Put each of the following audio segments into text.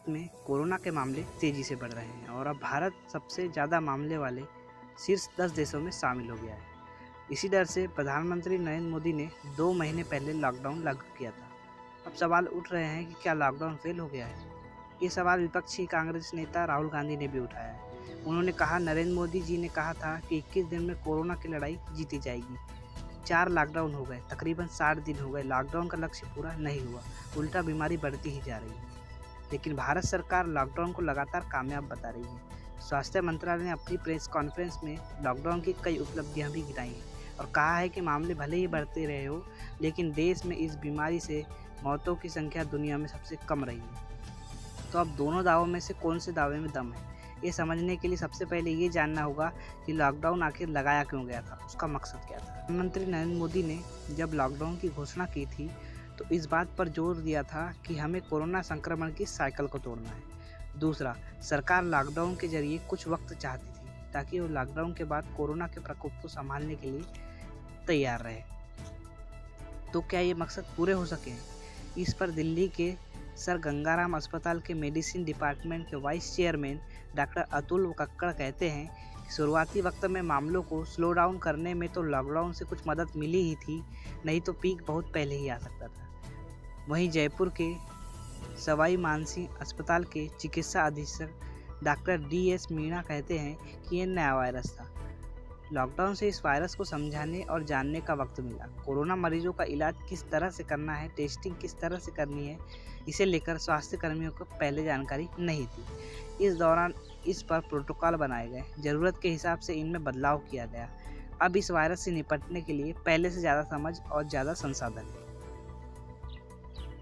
भारत में कोरोना के मामले तेजी से बढ़ रहे हैं और अब भारत सबसे ज़्यादा मामले वाले शीर्ष 10 देशों में शामिल हो गया है। इसी डर से प्रधानमंत्री नरेंद्र मोदी ने 2 महीने पहले लॉकडाउन लागू किया था। अब सवाल उठ रहे हैं कि क्या लॉकडाउन फेल हो गया है? ये सवाल विपक्षी कांग्रेस नेता राहुल गांधी ने भी उठाया है। उन्होंने कहा, नरेंद्र मोदी जी ने कहा था कि 21 दिन में कोरोना की लड़ाई जीती जाएगी। 4 लॉकडाउन हो गए, तकरीबन 60 दिन हो गए, लॉकडाउन का लक्ष्य पूरा नहीं हुआ, उल्टा बीमारी बढ़ती ही जा रही है। लेकिन भारत सरकार लॉकडाउन को लगातार कामयाब बता रही है। स्वास्थ्य मंत्रालय ने अपनी प्रेस कॉन्फ्रेंस में लॉकडाउन की कई उपलब्धियां भी गिनाई हैं और कहा है कि मामले भले ही बढ़ते रहे हो, लेकिन देश में इस बीमारी से मौतों की संख्या दुनिया में सबसे कम रही है। तो अब दोनों दावों में से कौन से दावे में दम है, ये समझने के लिए सबसे पहले ये जानना होगा कि लॉकडाउन आखिर लगाया क्यों गया था, उसका मकसद क्या था। प्रधानमंत्री नरेंद्र मोदी ने जब लॉकडाउन की घोषणा की थी तो इस बात पर जोर दिया था कि हमें कोरोना संक्रमण की साइकिल को तोड़ना है। दूसरा, सरकार लॉकडाउन के जरिए कुछ वक्त चाहती थी ताकि वो लॉकडाउन के बाद कोरोना के प्रकोप को संभालने के लिए तैयार रहे। तो क्या ये मकसद पूरे हो सके? इस पर दिल्ली के सर गंगाराम अस्पताल के मेडिसिन डिपार्टमेंट के vice chairman doctor Atul Kakkar कहते हैं कि शुरुआती वक्त में मामलों को स्लो डाउन करने में तो लॉकडाउन से कुछ मदद मिली ही थी, नहीं तो पीक बहुत पहले ही आ सकता था। वहीं जयपुर के सवाई मानसिंह अस्पताल के चिकित्सा अधीक्षक डॉक्टर DS मीणा कहते हैं कि यह नया वायरस था। लॉकडाउन से इस वायरस को समझाने और जानने का वक्त मिला। कोरोना मरीजों का इलाज किस तरह से करना है, टेस्टिंग किस तरह से करनी है, इसे लेकर स्वास्थ्य कर्मियों को पहले जानकारी नहीं थी। इस दौरान इस पर प्रोटोकॉल बनाए गए, जरूरत के हिसाब से इनमें बदलाव किया गया। अब इस वायरस से निपटने के लिए पहले से ज़्यादा समझ और ज़्यादा संसाधन है।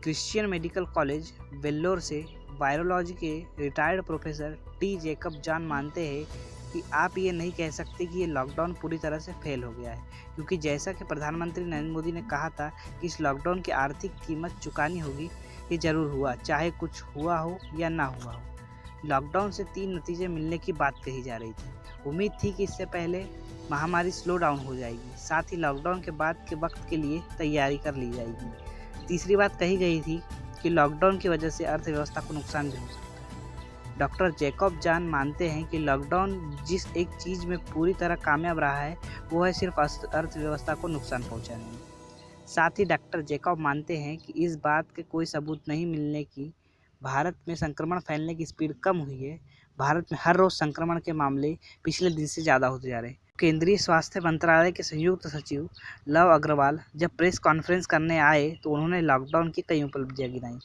क्रिश्चियन मेडिकल कॉलेज वेल्लोर से वायरोलॉजी के retired professor T Jacob John मानते हैं कि आप ये नहीं कह सकते कि ये लॉकडाउन पूरी तरह से फेल हो गया है, क्योंकि जैसा कि प्रधानमंत्री नरेंद्र मोदी ने कहा था कि इस लॉकडाउन की आर्थिक कीमत चुकानी होगी, ये जरूर हुआ, चाहे कुछ हुआ हो या ना हुआ हो। लॉकडाउन से 3 नतीजे मिलने की बात कही जा रही थी। उम्मीद थी कि इससे पहले महामारी स्लो डाउन हो जाएगी, साथ ही लॉकडाउन के बाद के वक्त के लिए तैयारी कर ली जाएगी। तीसरी बात कही गई थी कि लॉकडाउन की वजह से अर्थव्यवस्था को नुकसान भी हो सकता है। डॉक्टर जैकब जॉन मानते हैं कि लॉकडाउन जिस एक चीज़ में पूरी तरह कामयाब रहा है वो है सिर्फ अर्थव्यवस्था को नुकसान पहुंचाने में। साथ ही डॉक्टर जैकब मानते हैं कि इस बात के कोई सबूत नहीं मिलने की भारत में संक्रमण फैलने की स्पीड कम हुई है। भारत में हर रोज़ संक्रमण के मामले पिछले दिन से ज़्यादा होते जा रहे हैं। केंद्रीय स्वास्थ्य मंत्रालय के संयुक्त सचिव लव अग्रवाल जब प्रेस कॉन्फ्रेंस करने आए तो उन्होंने लॉकडाउन की कई उपलब्धियां गिनाई।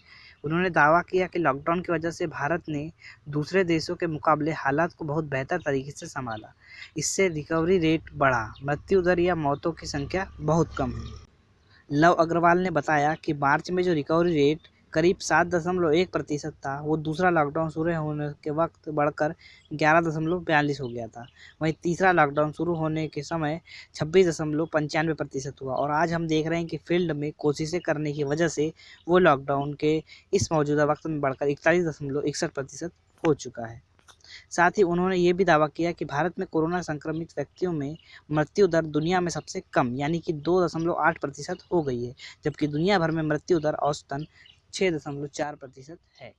उन्होंने दावा किया कि लॉकडाउन की वजह से भारत ने दूसरे देशों के मुकाबले हालात को बहुत बेहतर तरीके से संभाला। इससे रिकवरी रेट बढ़ा, मृत्यु दर या मौतों की संख्या बहुत कम हुई। लव अग्रवाल ने बताया कि मार्च में जो रिकवरी रेट करीब 7.1% था, वो दूसरा लॉकडाउन शुरू होने के वक्त बढ़कर 11.42 हो गया था। वहीं तीसरा लॉकडाउन शुरू होने के समय 26.95% हुआ और आज हम देख रहे हैं कि फील्ड में कोशिशें करने की वजह से वो लॉकडाउन के इस मौजूदा वक्त में बढ़कर 41.61% हो चुका है। साथ ही उन्होंने ये भी दावा किया कि भारत में कोरोना संक्रमित व्यक्तियों में मृत्यु दर दुनिया में सबसे कम यानी कि 2.8% हो गई है, जबकि दुनिया भर में मृत्यु दर औसतन 6.4% है।